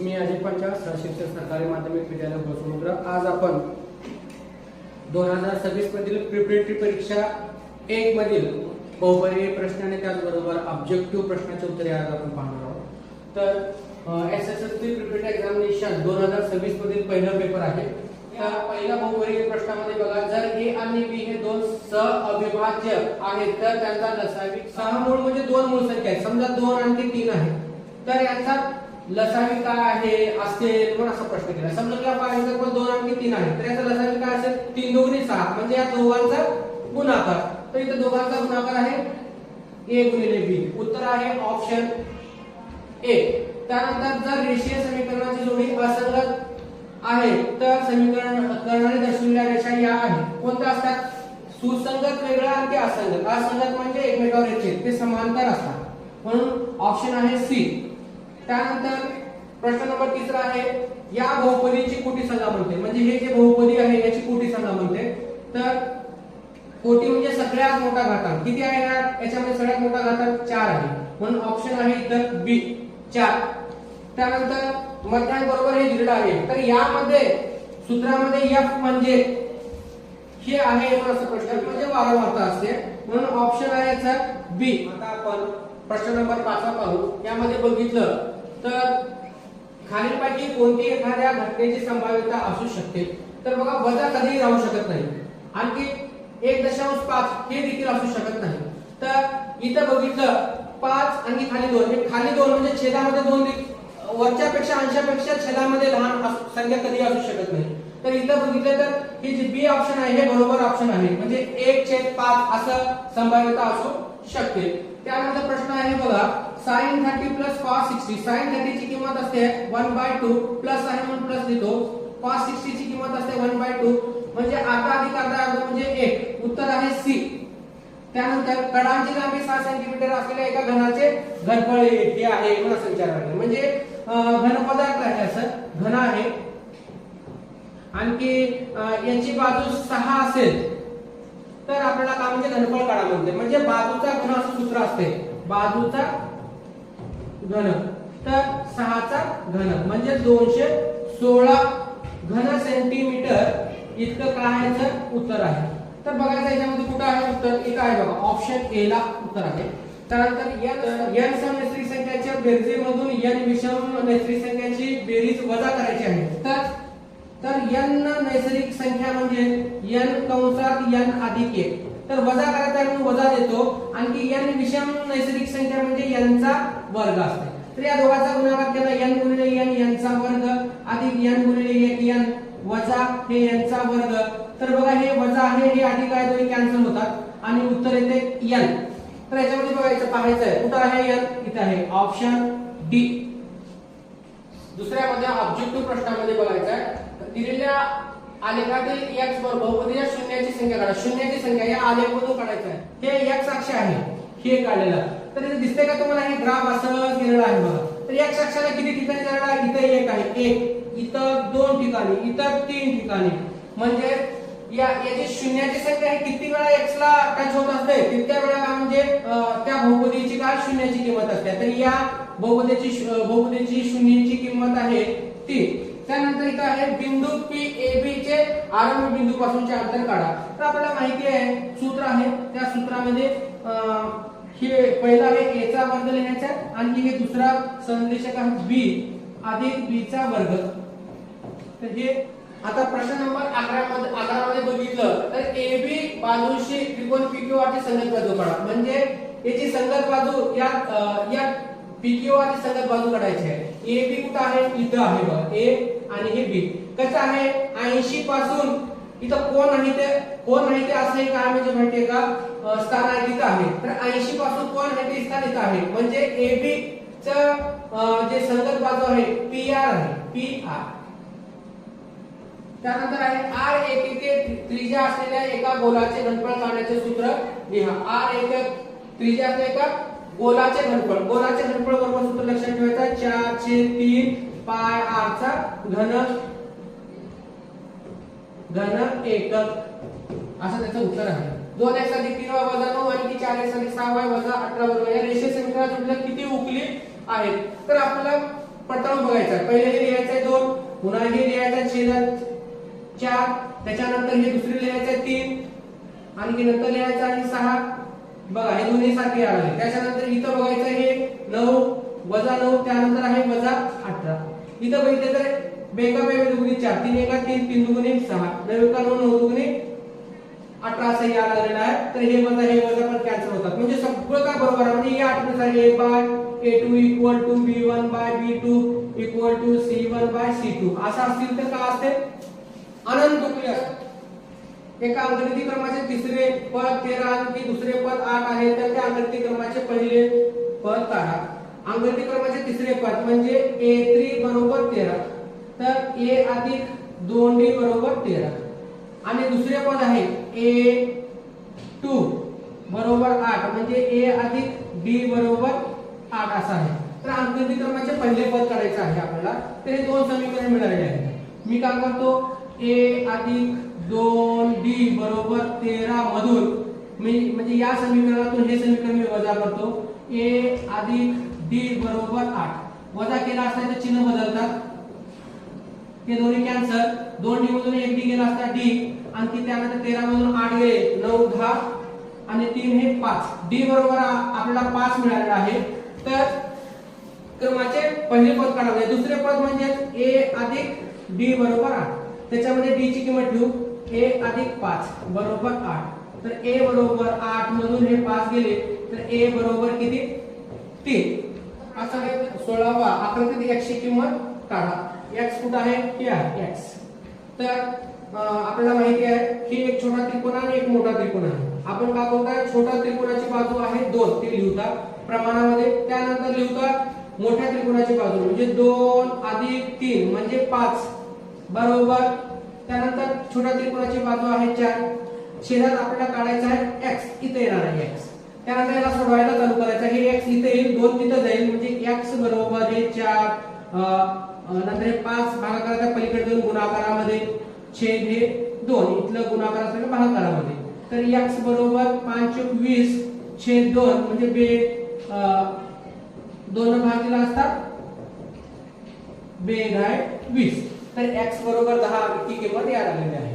मी अजय पंचाल, शिक्षक सरकारी माध्यमिक विद्यालय भोसमुद्र। आज आपण 2026 मधील प्रिपरेटरी परीक्षा 1 मधील बहुपर्यायी प्रश्न आणि त्याचबरोबर ऑब्जेक्टिव्ह प्रश्नाचे उत्तरे आज आपण पाहणार आहोत। तर एसएससी प्रिपरेटरी एक्झामिनेशन 2026 मधील पहिला पेपर आहे। या पहिल्या बहुपर्यायी प्रश्नामध्ये बघा, जर ए आणि बी हे दोन सहअविभाज्य आहेत तर त्यांचा लसावी सहमूळ म्हणजे दोन मूळ संख्या आहेत। समजा 2 आणि 3 आहे तर यांचा लसावी काय आहे असेल म्हणून असा प्रश्न केला। समजा तुला पाहिजे तर 2 आणि 3 आहे तर याचा लसावी काय असेल 3 2 6 म्हणजे या दोघांचा गुणाकार। तर इथे दोघांचा गुणाकार आहे a गुणिले b। उत्तर आहे ऑप्शन ए। त्यानंतर जर रेषीय समीकरणाची जोडी असंगत आहे तर समीकरण करणारे दर्शविलेल्या रेषा या आहेत। कोणत्या असतात? सुसंगत वेगळा आणि असंगत। असंगत म्हणजे एकमेकावर येतील, ते समांतर असतात म्हणून ऑप्शन आहे सी। त्यानंतर प्रश्न नंबर 3 आहे, या बहुपदीची कोटी संख्या म्हणते, म्हणजे हे जे बहुपदी आहे याची कोटी संख्या म्हणते। तर कोटी म्हणजे सगळ्यात मोठा घातांक किती आहे? याच्यामध्ये सगळ्यात मोठा घातांक 4 आहे म्हणून ऑप्शन आहे इतर बी 4। त्यानंतर मध्यांक बरोबर हे दिलेलं आहे तर यामध्ये सूत्रामध्ये f म्हणजे हे आहे असं प्रश्न म्हणजे वारंवारता असते म्हणून ऑप्शन आहे याचा बी। आता आपण प्रश्न नंबर 5 पाहू। यामध्ये बघितलं तर खालीलपैकी कोणती एखाद्या घटनेची संभाव्यता असू शकते? तर बघा, वजा कधीही राहू शकत नाही, आणखी 1.5 हे देखील असू शकत नाही। तर इथं बघितलं 5 आणि खाली 2, हे खाली 2 म्हणजे छेदामध्ये 2 वरच्या पेक्षा अंशापेक्षा छेदामध्ये लहान संख्या कधी असू शकत नाही। तर इथं बघितलं तर हे जे बी ऑप्शन आहे हे बरोबर ऑप्शन आहे, म्हणजे 1/5 असं संभाव्यता असू शकते। त्यानंतर प्रश्न आहे बघा, sin 30 plus cos 60। sin 30 ची किंमत असते 1/2 प्लस आहे म्हणून प्लस लिहितो, cos 60 ची किंमत असते 1/2 म्हणजे अर्धा अधिक अर्धा म्हणजे 1। उत्तर आहे सी। त्यानंतर कडांची लांबी 6 सेंटीमीटर असलेल्या एका घनाचे घनफळ हे आहे म्हणून असं विचारलं, म्हणजे घन पदार्थ आहे, असं घन आहे। आणखी याची बाजू 6 असेल तर आपल्याला काय म्हणजे घनफळ काढा म्हणते, म्हणजे बाजूचा घन असं सूत्र असते, बाजूचा घन तर 6 चा घन म्हणजे 216 घन सेंटीमीटर इतकं काय याचं उत्तर आहे। तर बघायचं याच्यामध्ये कुठं आहे उत्तर? इथं आहे बघा, ऑप्शन ए ला उत्तर आहे। त्यानंतर n सम नैसर्गिक संख्याच्या बेरजेमधून n विषम नैसर्गिक संख्याची बेरीज वजा करायची आहे। तर n नैसर्गिक संख्या म्हणजे n कंसात n अधिक 1, तर वजा करायचा आहे म्हणून वजा देतो। आणखी n विषम नैसर्गिक संख्या म्हणजे n चा वर्ग असते, तर या दोघांचा गुणाकार केला n गुणिले n n चा वर्ग अधिक n गुणिले 1 n वजा हे n चा वर्ग। तर बघा, हे वजा आहे हे अधिक आहे, दोन्ही कॅन्सल होतात आणि उत्तर येते n। तर याच्यामध्ये बघायचं पाहायचं आहे कुठं आहे n? इथे आहे ऑप्शन डी। दुसऱ्यामध्ये ऑब्जेक्टिव्ह प्रश्नामध्ये बघायचं आहे, दिलेल्या आलेखातील x बरोबर बहुपदीच्या शून्याची संख्या काढा। शून्याची संख्या या आलेखामधून काढायचं आहे, हे x अक्ष आहे हे काढलेलं, तर इथे दिसते का तुम्हाला? हे ग्राफ असं दिलेलं आहे बघा। तर x अक्षाला किती ठिकाणी दिलेलं आहे? इथे 1 आहे, 1 इथं 2 ठिकाणी, इथं 3 ठिकाणी, म्हणजे याची शून्याची संख्या ही किती वेळा x ला टच होत असते तितक्या वेळा म्हणजे त्या बहुपदीची काय शून्याची किंमत असते। तर या बहुपदीची शून्याची किंमत आहे 3। त्यानंतर इथं आहे बिंदू पी ए बी चे आरंभ बिंदू पासूनचे अंतर काढा। तर आपल्याला माहिती आहे सूत्र आहे, त्या सूत्रामध्ये हे पहिला आहे a चा वर्ग लिहायचा, आणखी हे दुसरा संदेशक आहे b अधिक b चा वर्ग। तर हे आता प्रश्न नंबर 11 मध्ये बघितलं तर ए बी बाजूशी त्रिकोण PQR ची संगत बाजू काढा, म्हणजे याची संगत बाजू या PQR ची संगत बाजू काढायची आहे। ए बी कुठं आहे? इथं आहे बघा, ए आणि हे बी कसं आहे 80 पासून इथं कोण आहे ते असं काय म्हणजे माहितीये का स्थान आहे तिथं आहे, तर 80 पासून कोण आहे ते स्थान इथं आहे, म्हणजे ए बी चं जे संगत बाजू आहे PR आहे, PR। त्यानंतर आहे r एकके त्रिज्या असलेल्या एका गोलाचे घनफळ काढण्याचे सूत्र लिहा। r एकक त्रिज्या असलेल्या एका गोलाचे घनफळ बरोबर सूत्र लक्षात ठेवायचं 4/3 पाय r चा घन एकक असं त्याचं उत्तर आहे। 2x अधिक 3y वजा 9 आणि 4x अधिक 6y वजा 18 बरोबर या रेषीय समीकरणात आपल्याला किती उकली आहेत? तर आपल्याला पडताळून बघायचं आहे. पहिले हे लिहायचं आहे 2, पुन्हा हे लिहायचं आहे छेदात 4, त्याच्यानंतर हे दुसरे लिहायचं आहे 3, आणखी नंतर लिहायचं आहे 6. बघा हे दोन्ही सारखे आले. त्याच्यानंतर इथं बघायचं हे 9 वजा 9, त्यानंतर आहे वजा 18. इथं बघितलं तर बेका बे दुगुणी 4, 3 एका 3, 3 दुगुणी 6, 9 एका 9, 9 दुगुणी 18 असं या लागलेलं आहे. तर हे वजा पण कॅन्सल होतात. म्हणजे सगळं काय बरोबर आहे. म्हणजे या आठवणीनुसार a by a2 equal to b1 by b2 equal to c1 by c2 असं असतील तर काय असते अनंत उकली असते. एका अंकगणिती क्रमाचे तिसरे पद 13 आणखी दुसरे पद 8 आहे तर त्या अंकगणिती क्रमाचे पहिले पद काढा. अंकगणिती क्रमाचे तिसरे पद म्हणजे a3 बरोबर 13, तर a अधिक 2d बरोबर 13 आणि दुसरे पद आहे a2 बरोबर 8 म्हणजे a अधिक d बरोबर 8 असा आहे. तर अंकगणिती क्रमाचे पहिले पद काढायचे आहे आपल्याला. तर हे दोन समीकरण मिळालेले आहेत. मी काय करतो a अधिक 2d बरोबर 13 मधून मी म्हणजे या समीकरणातून हे समीकरण मी वजा करतो. a अधिक d बरोबर 8 वजा केला असता तर चिन्ह बदलतात. हे दोन्ही कॅन्सल. 2d मधून 1d गेला असता d आणखी त्यानंतर 13 मधून 8 गेले 9 10 आणि 3 हे 5. d बरोबर आपल्याला 5 मिळालेला आहे. तर क्रमाचे पहिले पद काढावे. दुसरे पद म्हणजे a अधिक d बरोबर 8. त्याच्यामध्ये d ची किंमत ठेवू a अधिक 5 बरोबर 8. तर a बरोबर 8 मधून हे 5 गेले तर a बरोबर किती 3. असा आहे 16वा आकृतीत x ची किंमत काढा. x कुठे आहे हे आहे x. तर आपल्याला माहिती आहे की एक छोटा त्रिकोण आणि एक मोठा त्रिकोण आहे. आपण काय करताय छोटा त्रिकोणाची बाजू आहे 2 ते लिहुता प्रमाणामध्ये. त्यानंतर लिहुता मोठ्या त्रिकोणाची बाजू म्हणजे 2 अधिक 3 म्हणजे 5 बरोबर. त्यानंतर छोट्या त्रिकोणाची बाजू आहे 4. छेदात आपल्याला काढायचा आहे x, इथे येणार आहे x. त्यानंतर याला सोडवायला चालू करायचं आहे. हे x इथे येईल 2 तिथे जाईल म्हणजे x बरोबर हे 4 नंतर हे 5 भागाकाराच्या पलीकडे जाऊन गुणाकारामध्ये छेद हे 2 इथलं गुणाकार असेल भागाकारामध्ये. तर x बरोबर 5 × 20 छेद 2 म्हणजे 2 भाग दिला असता 2 × 20. तर x बरोबर 10 इतकी किंमत यायला लागलेली आहे.